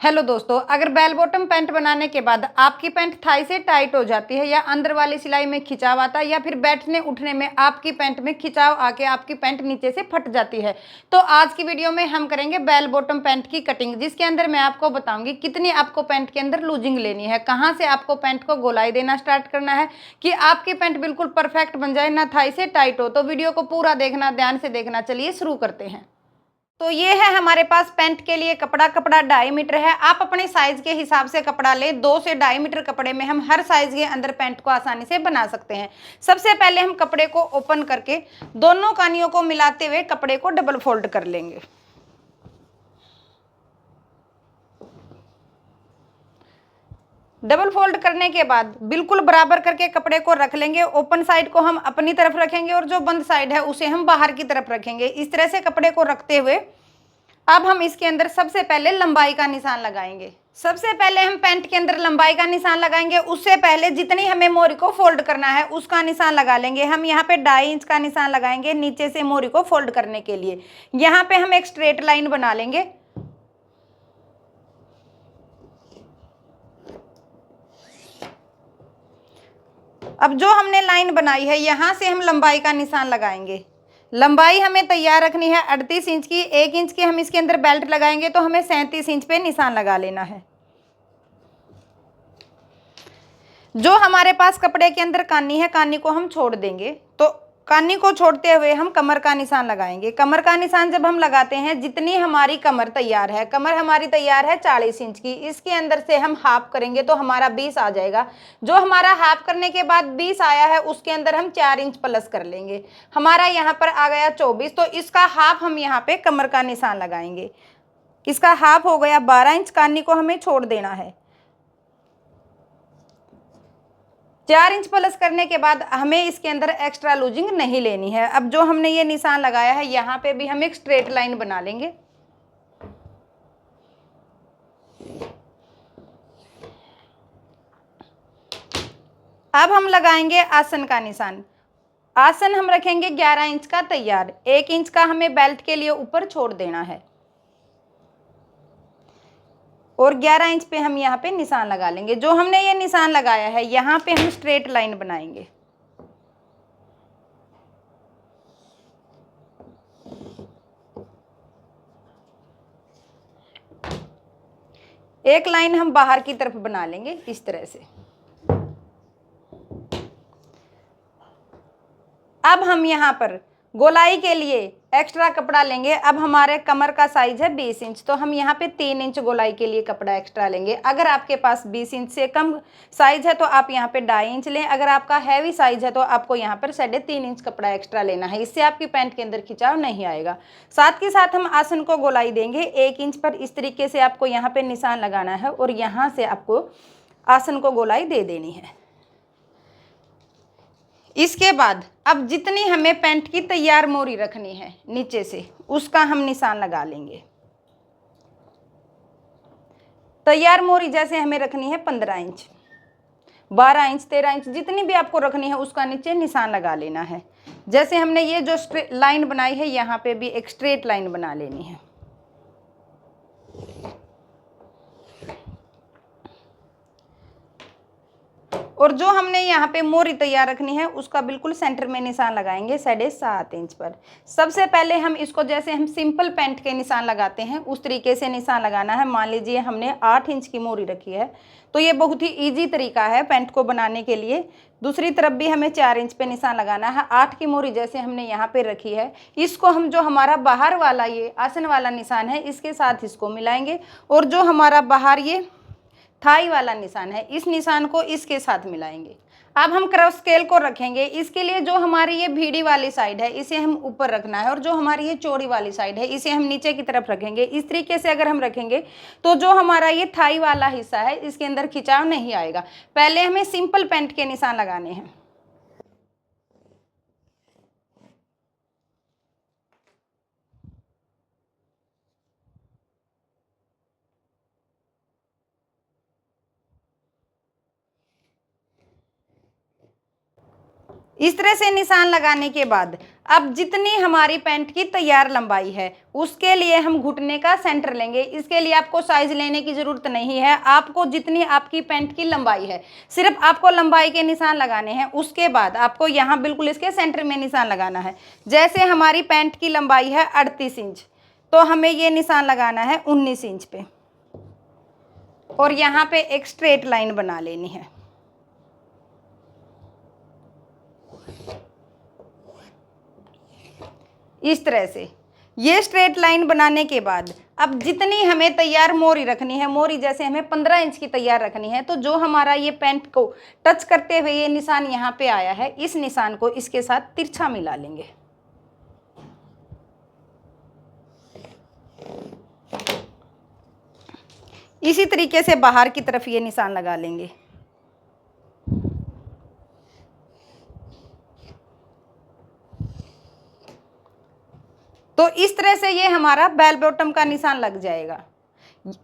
Hello दोस्तों, अगर bell bottom pant बनाने के बाद आपकी पैंट थाई से टाइट हो जाती है या अंदर वाली सिलाई में खिंचाव आता है या फिर बैठने उठने में आपकी पैंट में खिंचाव आके आपकी पैंट नीचे से फट जाती है, तो आज की वीडियो में हम करेंगे बेल बॉटम पैंट की कटिंग, जिसके अंदर मैं आपको बताऊंगी कितनी आपको पैंट के अंदर लूजिंग लेनी है, कहाँ से आपको पैंट को गोलाई देना स्टार्ट करना है कि आपकी पैंट बिल्कुल परफेक्ट बन जाए, ना थाई से टाइट हो। तो वीडियो को पूरा देखना, ध्यान से देखना। चलिए शुरू करते हैं। तो ये है हमारे पास पैंट के लिए कपड़ा 2.5 मीटर है। आप अपने साइज के हिसाब से कपड़ा लें। 2 से 2.5 मीटर कपड़े में हम हर साइज के अंदर पैंट को आसानी से बना सकते हैं। सबसे पहले हम कपड़े को ओपन करके दोनों कानियों को मिलाते हुए कपड़े को डबल फोल्ड कर लेंगे। डबल फोल्ड करने के बाद बिल्कुल बराबर करके कपड़े को रख लेंगे। ओपन साइड को हम अपनी तरफ रखेंगे और जो बंद साइड है उसे हम बाहर की तरफ रखेंगे। इस तरह से कपड़े को रखते हुए अब हम इसके अंदर सबसे पहले लंबाई का निशान लगाएंगे। सबसे पहले हम पैंट के अंदर लंबाई का निशान लगाएंगे। उससे पहले जितनी हमें मोरी को फोल्ड करना है उसका निशान लगा लेंगे। हम यहाँ पे 2.5 इंच का निशान लगाएंगे नीचे से मोरी को फोल्ड करने के लिए। यहाँ पे हम एक स्ट्रेट लाइन बना लेंगे। अब जो हमने लाइन बनाई है यहाँ से हम लंबाई का निशान लगाएंगे। लंबाई हमें तैयार रखनी है 38 इंच की। 1 इंच की हम इसके अंदर बेल्ट लगाएंगे तो हमें 37 इंच पे निशान लगा लेना है। जो हमारे पास कपड़े के अंदर कानी है, कानी को हम छोड़ देंगे। तो कानी को छोड़ते हुए हम कमर का निशान लगाएंगे। कमर का निशान जब हम लगाते हैं, जितनी हमारी कमर तैयार है, कमर हमारी तैयार है 40 इंच की, इसके अंदर से हम हाफ करेंगे तो हमारा 20 आ जाएगा। जो हमारा हाफ करने के बाद 20 आया है उसके अंदर हम 4 इंच प्लस कर लेंगे। हमारा यहाँ पर आ गया 24। तो इसका हाफ हम यहाँ पे कमर का निशान लगाएंगे। इसका हाफ हो गया 12 इंच। कानी को हमें छोड़ देना है। 4 इंच प्लस करने के बाद हमें इसके अंदर एक्स्ट्रा लूजिंग नहीं लेनी है। अब जो हमने ये निशान लगाया है यहाँ पे भी हम एक स्ट्रेट लाइन बना लेंगे। अब हम लगाएंगे आसन का निशान। आसन हम रखेंगे 11 इंच का तैयार। 1 इंच का हमें बेल्ट के लिए ऊपर छोड़ देना है और 11 इंच पे हम यहाँ पे निशान लगा लेंगे। जो हमने ये निशान लगाया है यहाँ पे हम स्ट्रेट लाइन बनाएंगे। एक लाइन हम बाहर की तरफ बना लेंगे इस तरह से। अब हम यहाँ पर गोलाई के लिए एक्स्ट्रा कपड़ा लेंगे। अब हमारे कमर का साइज है 20 इंच, तो हम यहाँ पे 3 इंच गोलाई के लिए कपड़ा एक्स्ट्रा लेंगे। अगर आपके पास 20 इंच से कम साइज है तो आप यहाँ पे 2.5 इंच लें। अगर आपका हैवी साइज है तो आपको यहाँ पर 3.5 इंच कपड़ा एक्स्ट्रा लेना है। इससे आपकी पैंट के अंदर खिंचाव नहीं आएगा। साथ के साथ हम आसन को गोलाई देंगे 1 इंच पर। इस तरीके से आपको यहाँ पे निशान लगाना है और यहाँ से आपको आसन को गोलाई दे देनी है। इसके बाद अब जितनी हमें पैंट की तैयार मोरी रखनी है नीचे से, उसका हम निशान लगा लेंगे। तैयार मोरी जैसे हमें रखनी है 15 इंच, 12 इंच, 13 इंच, जितनी भी आपको रखनी है उसका नीचे निशान लगा लेना है। जैसे हमने ये जो लाइन बनाई है यहाँ पे भी एक स्ट्रेट लाइन बना लेनी है। और जो हमने यहाँ पे मोरी तैयार रखनी है उसका बिल्कुल सेंटर में निशान लगाएंगे 7.5 इंच पर। सबसे पहले हम इसको जैसे हम सिंपल पैंट के निशान लगाते हैं उस तरीके से निशान लगाना है। मान लीजिए हमने 8 इंच की मोरी रखी है तो ये बहुत ही ईजी तरीका है पैंट को बनाने के लिए। दूसरी तरफ भी हमें 4 इंच पे निशान लगाना है। 8 की मोरी जैसे हमने यहाँ पे रखी है, इसको हम जो हमारा बाहर वाला ये आसन वाला निशान है इसके साथ इसको मिलाएंगे और जो हमारा बाहर ये थाई वाला निशान है इस निशान को इसके साथ मिलाएंगे। अब हम क्रॉस स्केल को रखेंगे। इसके लिए जो हमारी ये भीड़ी वाली साइड है इसे हम ऊपर रखना है और जो हमारी ये चौड़ी वाली साइड है इसे हम नीचे की तरफ रखेंगे। इस तरीके से अगर हम रखेंगे तो जो हमारा ये थाई वाला हिस्सा है इसके अंदर खिंचाव नहीं आएगा। पहले हमें सिंपल पैंट के निशान लगाने हैं। इस तरह से निशान लगाने के बाद अब जितनी हमारी पैंट की तैयार लंबाई है उसके लिए हम घुटने का सेंटर लेंगे। इसके लिए आपको साइज लेने की ज़रूरत नहीं है, आपको जितनी आपकी पैंट की लंबाई है सिर्फ आपको लंबाई के निशान लगाने हैं। उसके बाद आपको यहाँ बिल्कुल इसके सेंटर में निशान लगाना है। जैसे हमारी पैंट की लंबाई है 38 इंच, तो हमें ये निशान लगाना है 19 इंच पे, और यहाँ पे एक स्ट्रेट लाइन बना लेनी है। इस तरह से ये स्ट्रेट लाइन बनाने के बाद अब जितनी हमें तैयार मोरी रखनी है, मोरी जैसे हमें 15 इंच की तैयार रखनी है, तो जो हमारा ये पैंट को टच करते हुए ये निशान यहाँ पे आया है, इस निशान को इसके साथ तिरछा मिला लेंगे। इसी तरीके से बाहर की तरफ ये निशान लगा लेंगे। तो इस तरह से ये हमारा बेल बॉटम का निशान लग जाएगा।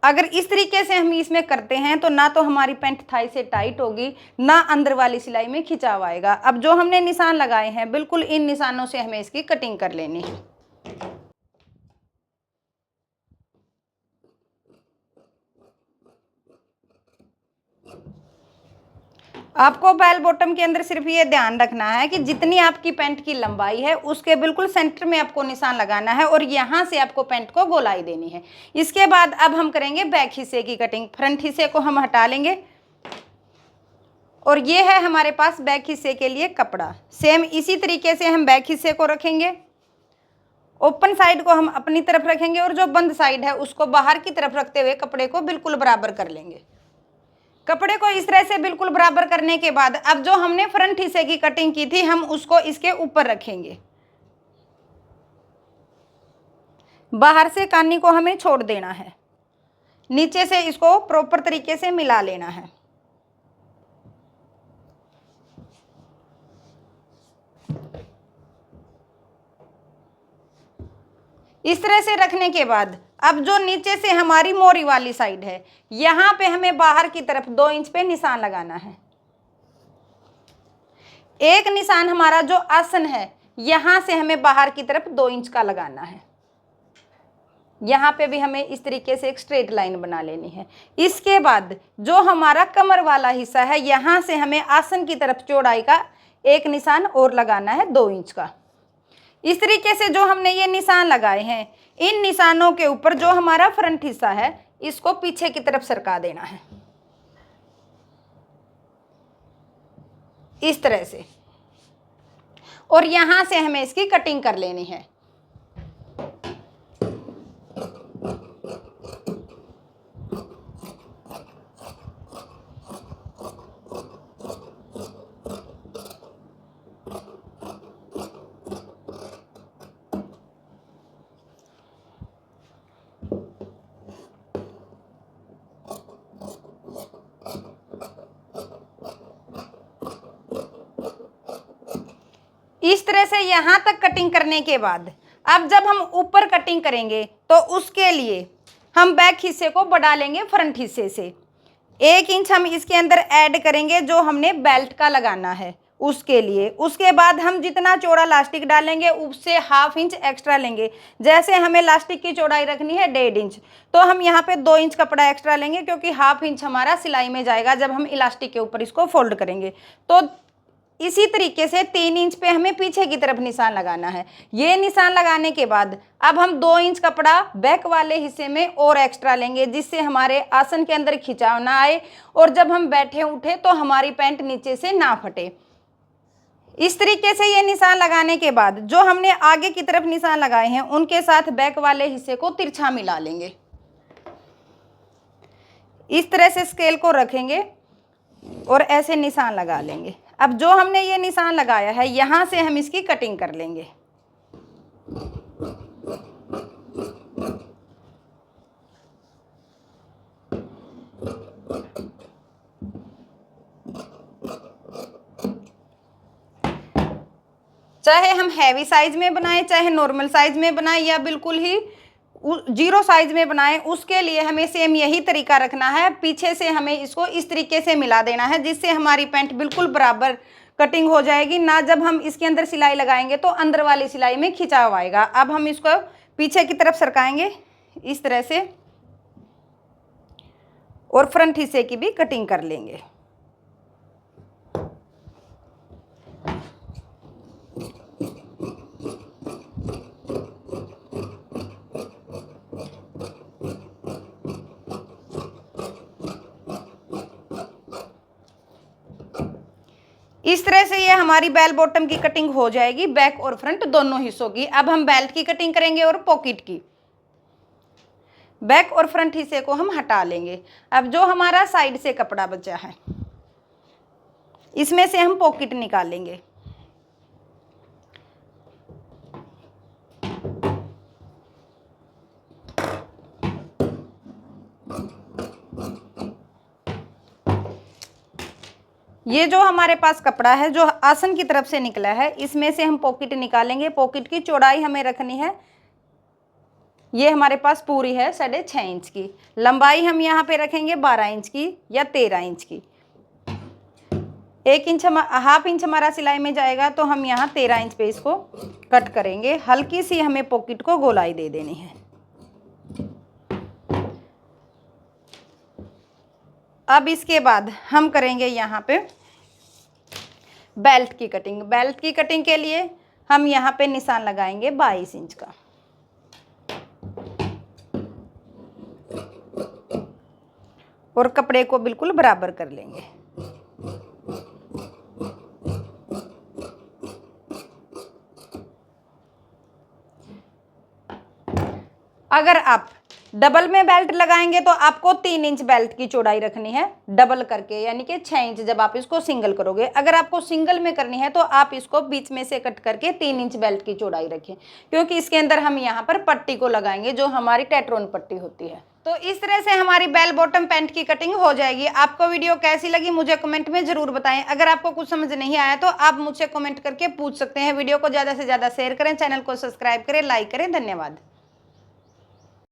अगर इस तरीके से हम इसमें करते हैं तो ना तो हमारी पैंट थाई से टाइट होगी, ना अंदर वाली सिलाई में खिंचाव आएगा। अब जो हमने निशान लगाए हैं बिल्कुल इन निशानों से हमें इसकी कटिंग कर लेनी है। आपको बेल बॉटम के अंदर सिर्फ ये ध्यान रखना है कि जितनी आपकी पैंट की लंबाई है उसके बिल्कुल सेंटर में आपको निशान लगाना है और यहाँ से आपको पैंट को गोलाई देनी है। इसके बाद अब हम करेंगे बैक हिस्से की कटिंग। फ्रंट हिस्से को हम हटा लेंगे और ये है हमारे पास बैक हिस्से के लिए कपड़ा। सेम इसी तरीके से हम बैक हिस्से को रखेंगे। ओपन साइड को हम अपनी तरफ रखेंगे और जो बंद साइड है उसको बाहर की तरफ रखते हुए कपड़े को बिल्कुल बराबर कर लेंगे। कपड़े को इस तरह से बिल्कुल बराबर करने के बाद अब जो हमने फ्रंट हिस्से की कटिंग की थी हम उसको इसके ऊपर रखेंगे। बाहर से कानी को हमें छोड़ देना है, नीचे से इसको प्रॉपर तरीके से मिला लेना है। इस तरह से रखने के बाद अब जो नीचे से हमारी मोरी वाली साइड है यहाँ पे हमें बाहर की तरफ 2 इंच पे निशान लगाना है। एक निशान हमारा जो आसन है यहाँ से हमें बाहर की तरफ 2 इंच का लगाना है। यहाँ पे भी हमें इस तरीके से एक स्ट्रेट लाइन बना लेनी है। इसके बाद जो हमारा कमर वाला हिस्सा है यहाँ से हमें आसन की तरफ चौड़ाई का एक निशान और लगाना है 2 इंच का। इस तरीके से जो हमने ये निशान लगाए हैं इन निशानों के ऊपर जो हमारा फ्रंट हिस्सा है इसको पीछे की तरफ सरका देना है इस तरह से, और यहां से हमें इसकी कटिंग कर लेनी है। इस तरह से यहाँ तक कटिंग करने के बाद अब जब हम ऊपर कटिंग करेंगे तो उसके लिए हम बैक हिस्से को बढ़ा लेंगे फ्रंट हिस्से से। 1 इंच हम इसके अंदर ऐड करेंगे जो हमने बेल्ट का लगाना है उसके लिए। उसके बाद हम जितना चौड़ा लास्टिक डालेंगे उससे 1/2 इंच एक्स्ट्रा लेंगे। जैसे हमें लास्टिक की चौड़ाई रखनी है 1.5 इंच, तो हम यहाँ पे 2 इंच कपड़ा एक्स्ट्रा लेंगे क्योंकि 1/2 इंच हमारा सिलाई में जाएगा जब हम इलास्टिक के ऊपर इसको फोल्ड करेंगे। तो इसी तरीके से 3 इंच पे हमें पीछे की तरफ निशान लगाना है। ये निशान लगाने के बाद अब हम 2 इंच कपड़ा बैक वाले हिस्से में और एक्स्ट्रा लेंगे जिससे हमारे आसन के अंदर खिंचाव ना आए और जब हम बैठे उठे तो हमारी पैंट नीचे से ना फटे। इस तरीके से ये निशान लगाने के बाद जो हमने आगे की तरफ निशान लगाए हैं उनके साथ बैक वाले हिस्से को तिरछा मिला लेंगे। इस तरह से स्केल को रखेंगे और ऐसे निशान लगा लेंगे। अब जो हमने ये निशान लगाया है यहाँ से हम इसकी कटिंग कर लेंगे। चाहे हम हैवी साइज में बनाएं, चाहे नॉर्मल साइज में बनाएं या बिल्कुल ही 0 साइज में बनाएं, उसके लिए हमें सेम यही तरीका रखना है। पीछे से हमें इसको इस तरीके से मिला देना है जिससे हमारी पैंट बिल्कुल बराबर कटिंग हो जाएगी ना। जब हम इसके अंदर सिलाई लगाएंगे तो अंदर वाली सिलाई में खिंचाव आएगा। अब हम इसको पीछे की तरफ सरकाएंगे इस तरह से और फ्रंट हिस्से की भी कटिंग कर लेंगे। इस तरह से ये हमारी बेल बॉटम की कटिंग हो जाएगी, बैक और फ्रंट दोनों हिस्सों की। अब हम बेल्ट की कटिंग करेंगे और पॉकेट की। बैक और फ्रंट हिस्से को हम हटा लेंगे। अब जो हमारा साइड से कपड़ा बचा है इसमें से हम पॉकेट निकालेंगे। ये जो हमारे पास कपड़ा है जो आसन की तरफ से निकला है इसमें से हम पॉकेट निकालेंगे। पॉकेट की चौड़ाई हमें रखनी है, ये हमारे पास पूरी है 6.5 इंच की। लंबाई हम यहाँ पे रखेंगे 12 इंच की या 13 इंच की। 1 इंच हाफ इंच हमारा सिलाई में जाएगा तो हम यहाँ 13 इंच पे इसको कट करेंगे। हल्की सी हमें पॉकेट को गोलाई दे देनी है। अब इसके बाद हम करेंगे यहाँ पे बेल्ट की कटिंग। बेल्ट की कटिंग के लिए हम यहाँ पे निशान लगाएंगे 22 इंच का। और कपड़े को बिल्कुल बराबर कर लेंगे। अगर आप डबल में बेल्ट लगाएंगे तो आपको 3 इंच बेल्ट की चौड़ाई रखनी है डबल करके, यानी कि 6 इंच जब आप इसको सिंगल करोगे। अगर आपको सिंगल में करनी है तो आप इसको बीच में से कट करके 3 इंच बेल्ट की चौड़ाई रखें, क्योंकि इसके अंदर हम यहाँ पर पट्टी को लगाएंगे जो हमारी टेट्रोन पट्टी होती है। तो इस तरह से हमारी बेल बॉटम पैंट की कटिंग हो जाएगी। आपको वीडियो कैसी लगी मुझे कमेंट में जरूर बताएं। अगर आपको कुछ समझ नहीं आया तो आप मुझसे कमेंट करके पूछ सकते हैं। वीडियो को ज़्यादा से ज़्यादा शेयर करें, चैनल को सब्सक्राइब करें, लाइक करें। धन्यवाद।